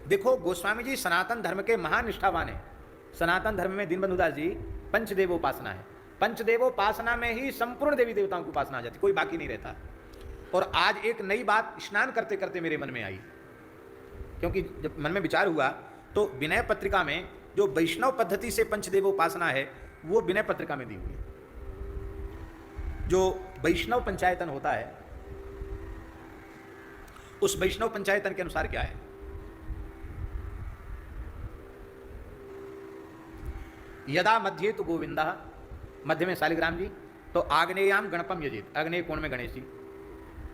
देखो गोस्वामी जी सनातन धर्म के महान निष्ठावान हैं। सनातन धर्म में दीनबंधु दास जी पंचदेवोपासना है। पंचदेवोपासना में ही संपूर्ण देवी देवताओं की उपासना आ जाती, कोई बाकी नहीं रहता। और आज एक नई बात स्नान करते करते मेरे मन में आई, क्योंकि जब मन में विचार हुआ तो विनय पत्रिका में जो वैष्णव पद्धति से पंचदेवोपासना है वो विनय पत्रिका में दी हुई है। जो वैष्णव पंचायतन होता है उस वैष्णव पंचायतन के अनुसार क्या है, यदा मध्य तो गोविंदा, मध्य में शालिग्राम जी, तो आग्नेयाम गणपम यजित, आग्नेय कोण में गणेश जी।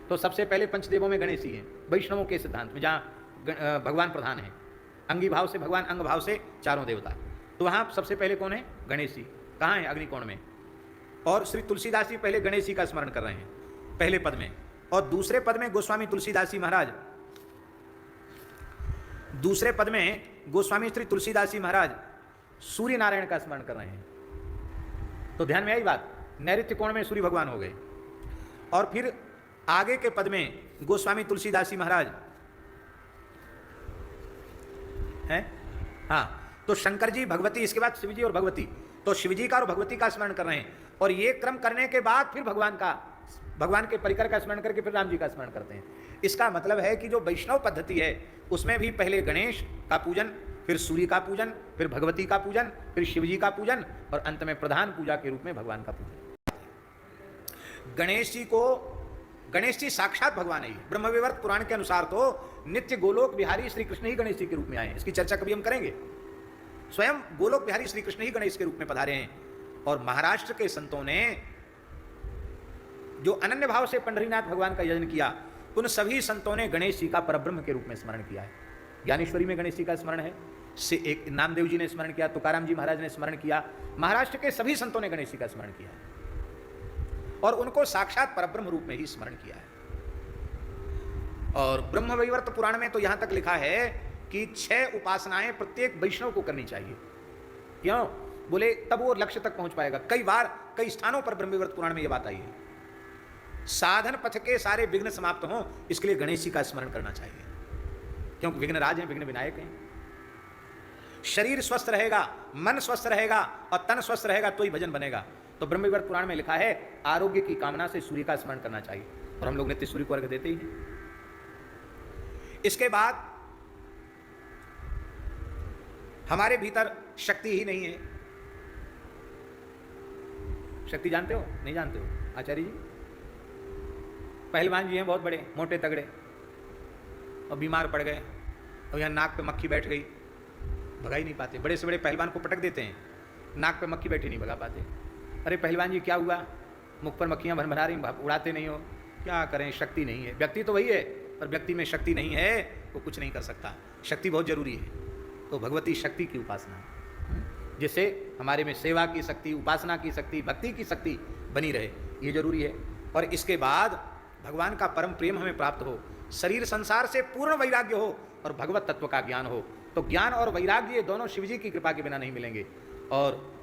तो सबसे पहले पंचदेवों में गणेश जी हैं वैष्णवों के सिद्धांत में, जहाँ भगवान प्रधान है, अंगी भाव से भगवान, अंग भाव से चारों देवता। तो वहाँ सबसे पहले कौन है, गणेश जी। कहाँ है, अग्निकोण में। और श्री तुलसीदास जी पहले गणेश जी का स्मरण कर रहे हैं पहले पद में, और दूसरे पद में गोस्वामी तुलसीदास जी महाराज, दूसरे पद में गोस्वामी श्री तुलसीदास जी महाराज सूर्य नारायण का स्मरण कर रहे हैं। तो ध्यान में आई बात, नैऋत्य कोण में सूर्य भगवान हो गए। और फिर आगे के पद में गोस्वामी तुलसीदास जी महाराज हैं, हाँ, तो शंकर जी, भगवती, इसके बाद शिव जी और भगवती। तो शिव जी का और भगवती का स्मरण कर रहे हैं, और ये क्रम करने के बाद फिर भगवान के परिकर का स्मरण करके फिर राम जी का स्मरण करते हैं। इसका मतलब है कि जो वैष्णव पद्धति है उसमें भी पहले गणेश का पूजन, फिर सूर्य का पूजन, फिर भगवती का पूजन, फिर शिव जी का पूजन, और अंत में प्रधान पूजा के रूप में भगवान का पूजन। गणेश जी साक्षात भगवान है। ब्रह्मविवर्त पुराण के अनुसार तो नित्य गोलोक बिहारी श्री कृष्ण ही गणेश जी के रूप में आए हैं। इसकी चर्चा कभी हम करेंगे। स्वयं गोलोक बिहारी श्री कृष्ण ही गणेश के रूप में पधारे हैं। और महाराष्ट्र के संतों ने जो अनन्य भाव से पंढरीनाथ भगवान का यजन किया, उन सभी संतों ने गणेश जी का परब्रह्म के रूप में स्मरण किया है। ज्ञानेश्वरी में गणेश जी का स्मरण है, से एक नामदेव जी ने स्मरण किया, तुकाराम जी महाराज ने स्मरण किया, महाराष्ट्र के सभी संतों ने गणेश जी का स्मरण किया है और उनको साक्षात परब्रह्म रूप में ही स्मरण किया है। और ब्रह्मवैवर्त पुराण में तो यहां तक लिखा है कि 6 उपासनाएं प्रत्येक वैष्णव को करनी चाहिए। क्यों बोले, तब वो लक्ष्य तक पहुंच पाएगा। कई बार कई स्थानों पर ब्रह्मवैवर्त पुराण में यह बात आई है, साधन पथ के सारे विघ्न समाप्त हों, इसके लिए गणेश जी का स्मरण करना चाहिए, क्योंकि विघ्नराज हैं, विघ्न विनायक हैं। शरीर स्वस्थ रहेगा, मन स्वस्थ रहेगा और तन स्वस्थ रहेगा तो ही भजन बनेगा। तो ब्रह्मवैवर्त पुराण में लिखा है आरोग्य की कामना से सूर्य का स्मरण करना चाहिए, और हम लोग नित्य सूर्य को अर्घ्य देते ही हैं। इसके बाद हमारे भीतर शक्ति ही नहीं है। शक्ति जानते हो, नहीं जानते हो? आचार्य जी पहलवान जी हैं, बहुत बड़े मोटे तगड़े, और बीमार पड़ गए, और यहाँ नाक पे मक्खी बैठ गई, भगा ही नहीं पाते। बड़े से बड़े पहलवान को पटक देते हैं, नाक पे मक्खी बैठी नहीं भगा पाते। अरे पहलवान जी क्या हुआ, मुख पर मक्खियाँ भरभरा रही, उड़ाते नहीं हो, क्या करें, शक्ति नहीं है। व्यक्ति तो वही है, पर व्यक्ति में शक्ति नहीं है वो कुछ नहीं कर सकता। शक्ति बहुत जरूरी है। तो भगवती शक्ति की उपासना, जिससे हमारे में सेवा की शक्ति, उपासना की शक्ति, भक्ति की शक्ति बनी रहे, ये जरूरी है। और इसके बाद भगवान का परम प्रेम हमें प्राप्त हो, शरीर संसार से पूर्ण वैराग्य हो और भगवत तत्व का ज्ञान हो। तो ज्ञान और वैराग्य ये दोनों शिवजी की कृपा के बिना नहीं मिलेंगे। और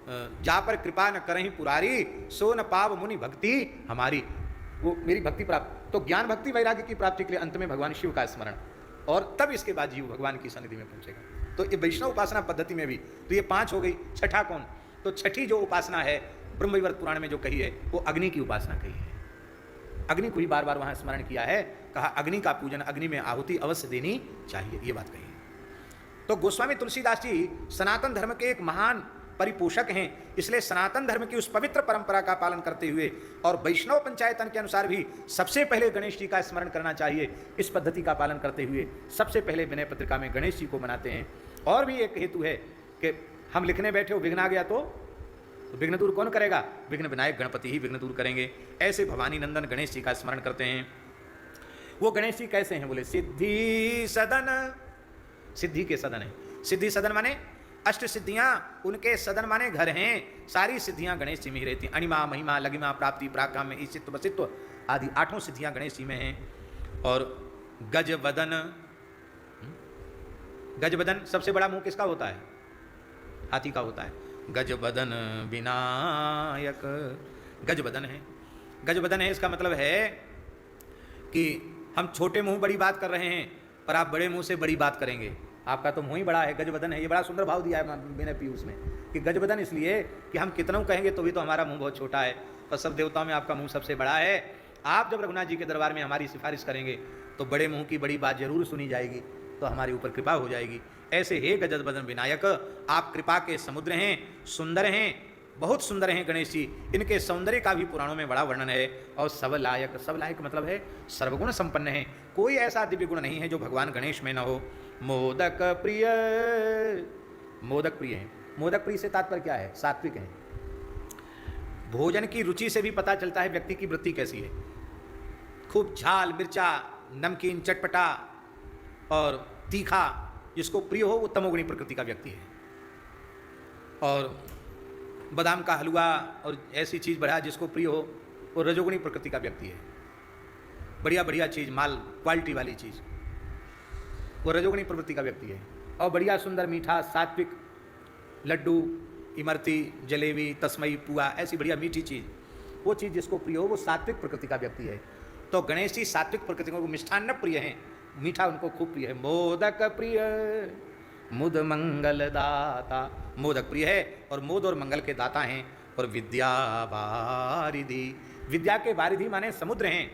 जा पर कृपा न करहीं पुरारी, सो न पाव मुनि भक्ति हमारी, वो मेरी भक्ति प्राप्त। तो ज्ञान भक्ति वैराग्य की प्राप्ति के लिए अंत में भगवान शिव का स्मरण, और तब इसके बाद जीव भगवान की सन्निधि में पहुंचेगा। तो ये वैष्णव उपासना पद्धति में भी तो ये 5 हो गई। छठा कौन? तो छठी जो उपासना है ब्रह्मवैवर्त पुराण में जो कही है वो अग्नि की उपासना कही है। अग्नि को ही बार बार वहां स्मरण किया है, कहा अग्नि का पूजन, अग्नि में आहुति अवश्य देनी चाहिए, ये बात कही है। तो गोस्वामी तुलसीदास जी सनातन धर्म के एक महान परिपोषक हैं, इसलिए सनातन धर्म की उस पवित्र परंपरा का पालन करते हुए और वैष्णव पंचायतन के अनुसार भी सबसे पहले गणेश जी का स्मरण करना चाहिए। इस पद्धति का पालन करते हुए सबसे पहले विनय पत्रिका में गणेश जी को मनाते हैं। और भी एक हेतु है कि हम लिखने बैठे हो, विघ्न आ गया तो विघ्न दूर कौन करेगा? विघ्न विनायक गणपति ही विघ्न दूर करेंगे। ऐसे भवानी नंदन गणेश जी का स्मरण करते हैं। वो गणेश जी कैसे हैं? बोले सिद्धि सदन, सिद्धि के सदन है। सिद्धि सदन माने अष्ट सिद्धियां उनके सदन माने घर हैं। सारी सिद्धियां गणेश जी में ही रहती हैं। अणिमा, महिमा, लगिमा, प्राप्ति, पराक्रम, ईशित्व, वसित्व आदि 8 सिद्धियां गणेश जी में हैं। और गजवदन, गजवदन सबसे बड़ा मुंह किसका होता है? हाथी का होता है। गजवदन विनायक, गजवदन है। गजवदन है इसका मतलब है कि हम छोटे मुंह बड़ी बात कर रहे हैं, पर आप बड़े मुंह से बड़ी बात करेंगे। आपका तो मुँह ही बड़ा है, गजबदन है। ये बड़ा सुंदर भाव दिया है मैंने पीयूष में कि गजबदन इसलिए कि हम कितनों कहेंगे तो भी तो हमारा मुंह बहुत छोटा है, और सब देवताओं में आपका मुंह सबसे बड़ा है। आप जब रघुनाथ जी के दरबार में हमारी सिफारिश करेंगे तो बड़े मुंह की बड़ी बात जरूर सुनी जाएगी, तो हमारे ऊपर कृपा हो जाएगी। ऐसे हे गजबदन विनायक, आप कृपा के समुद्र हैं, सुंदर हैं, बहुत सुंदर हैं गणेश जी। इनके सौंदर्य का भी पुराणों में बड़ा वर्णन है। और सब लायक, सब लायक मतलब है सर्वगुण संपन्न है। कोई ऐसा दिव्य गुण नहीं है जो भगवान गणेश में न हो। मोदक प्रिय, मोदक प्रिय है। मोदक प्रिय से तात्पर्य क्या है? सात्विक है। भोजन की रुचि से भी पता चलता है व्यक्ति की वृत्ति कैसी है। खूब झाल मिर्चा, नमकीन, चटपटा और तीखा जिसको प्रिय हो वो तमोगुणी प्रकृति का व्यक्ति है। और बादाम का हलवा और ऐसी चीज़ बढ़ा जिसको प्रिय हो वो रजोगुणी प्रकृति का व्यक्ति है। बढ़िया बढ़िया चीज़, माल क्वालिटी वाली चीज़, वो रजोगुणी प्रवृत्ति का व्यक्ति है। और बढ़िया सुंदर मीठा सात्विक लड्डू, इमरती, जलेबी, तस्मई, पुआ, ऐसी बढ़िया मीठी चीज़, वो चीज़ जिसको प्रिय हो वो सात्विक प्रकृति का व्यक्ति है। तो गणेश जी सात्विक प्रकृति को, मिष्ठान्न प्रिय हैं, मीठा उनको खूब प्रिय है। मोदक प्रिय मुद मंगल दाता, मोदक प्रिय है और मोद और मंगल के दाता हैं। और विद्या वारिधि, विद्या के वारिधि माने समुद्र हैं।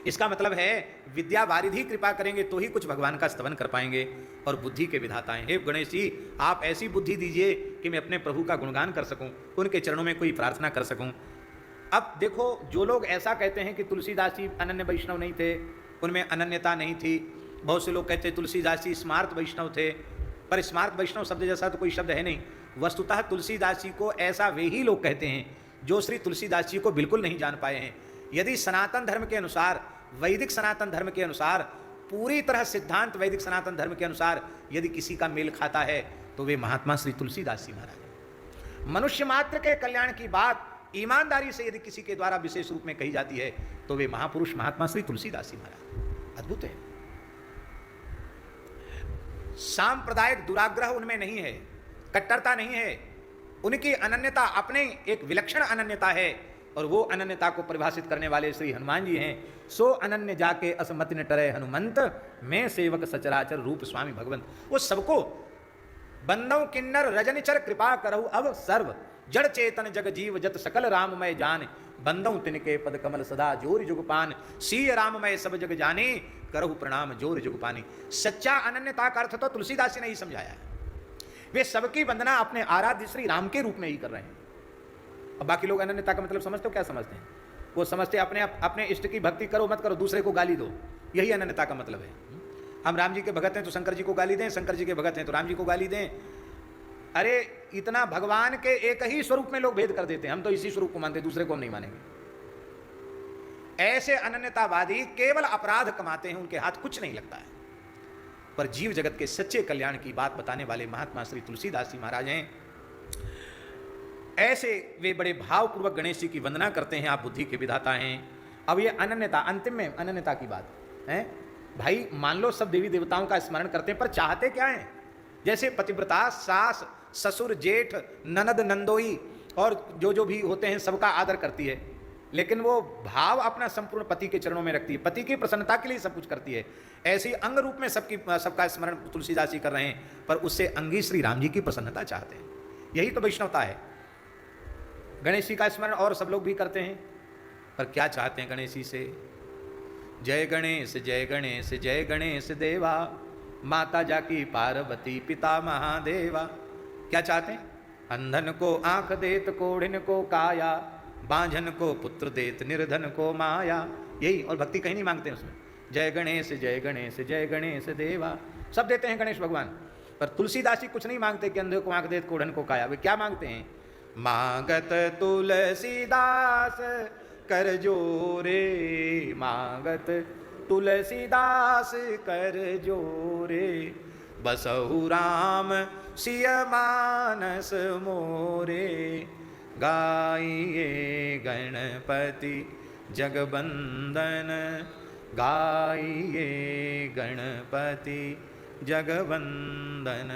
इसका मतलब है विद्या वारिधि कृपा करेंगे तो ही कुछ भगवान का स्तवन कर पाएंगे। और बुद्धि के विधाता हैं। हे गणेश जी, आप ऐसी बुद्धि दीजिए कि मैं अपने प्रभु का गुणगान कर सकूं, उनके चरणों में कोई प्रार्थना कर सकूं। अब देखो, जो लोग ऐसा कहते हैं कि तुलसीदास जी अनन्य वैष्णव नहीं थे, उनमें अनन्यता नहीं थी, बहुत से लोग कहते हैं तुलसीदास जी स्मार्त वैष्णव थे, पर स्मार्त वैष्णव शब्द जैसा तो कोई शब्द है नहीं। वस्तुतः तुलसीदास जी को ऐसा वे ही लोग कहते हैं जो श्री तुलसीदास जी को बिल्कुल नहीं जान पाए हैं। यदि सनातन धर्म के अनुसार, वैदिक सनातन धर्म के अनुसार, पूरी तरह सिद्धांत वैदिक सनातन धर्म के अनुसार यदि किसी का मेल खाता है तो वे महात्मा श्री तुलसीदास जी महाराज हैं। मनुष्य मात्र के कल्याण की बात ईमानदारी से यदि किसी के द्वारा विशेष रूप में कही जाती है तो वे महापुरुष महात्मा श्री तुलसीदास जी महाराज अद्भुत है। सांप्रदायिक दुराग्रह उनमें नहीं है, कट्टरता नहीं है, उनकी अनन्यता अपने एक विलक्षण अनन्यता है। और वो अनन्यता को परिभाषित करने वाले श्री हनुमान जी हैं। सो अनन्य जाके असमति न टरे हनुमंत, मैं सेवक सचराचर रूप स्वामी भगवंत। वो सबको बंदव किन्नर रजनिचर कृपा करहु अब सर्व, जड़ चेतन जग जीव जत सकल राममय जान, बंदव तिनके पद कमल सदा जोर जुगपान, सीय राममय सब जग जाने करहु प्रणाम जोर जुगपानी। सच्चा अनन्यता का अर्थ तो तुलसीदास जी ने ही समझाया है। वे सबकी वंदना अपने आराध्य श्री राम के रूप में ही कर रहे हैं। अब बाकी लोग अनन्यता का मतलब समझते हो क्या समझते हैं? वो समझते अपने इष्ट की भक्ति करो मत करो, दूसरे को गाली दो, यही अनन्यता का मतलब है। हम राम जी के भगत हैं तो शंकर जी को गाली दें, शंकर जी के भगत हैं तो राम जी को गाली दें। अरे इतना भगवान के एक ही स्वरूप में लोग भेद कर देते हैं। हम तो इसी स्वरूप को मानते हैं, दूसरे को हम नहीं मानेंगे। ऐसे अनन्यतावादी केवल अपराध कमाते हैं, उनके हाथ कुछ नहीं लगता है। पर जीव जगत के सच्चे कल्याण की बात बताने वाले महात्मा श्री तुलसीदास जी महाराज हैं। ऐसे वे बड़े भावपूर्वक गणेश जी की वंदना करते हैं। आप बुद्धि के विधाता हैं। अब ये अनन्यता, अंतिम में अनन्यता की बात है। भाई मान लो सब देवी देवताओं का स्मरण करते हैं, पर चाहते क्या हैं? जैसे पतिव्रता सास, ससुर, जेठ, ननद, नंदोई और जो भी होते हैं सबका आदर करती है, लेकिन वो भाव अपना संपूर्ण पति के चरणों में रखती है, पति की प्रसन्नता के लिए सब कुछ करती है। ऐसी अंग रूप में सबका स्मरण तुलसीदास जी कर रहे हैं, पर उससे अंगी श्री राम जी की प्रसन्नता चाहते हैं। यही तो वैष्णवता है। गणेश जी का स्मरण और सब लोग भी करते हैं, पर क्या चाहते हैं गणेश जी से? जय गणेश जय गणेश जय गणेश देवा, माता जाकी पार्वती पिता महादेवा। क्या चाहते हैं? अंधन को आंख देत, कोढ़िन को काया, बांझन को पुत्र देत, निर्धन को माया। यही, और भक्ति कहीं नहीं मांगते हैं उसमें। जय गणेश जय गणेश जय गणेश देवा, सब देते हैं गणेश भगवान। पर तुलसीदास जी कुछ नहीं मांगते कि अंधे को आंख देत, कोढ़न को काया। वे क्या मांगते हैं? मांगत तुलसीदास कर जोरे, मांगत तुलसीदास कर जोरे, बसहु राम सिय मानस मोरे, गाइए गणपति जगवंदन, गाइए गणपति जगवंदन।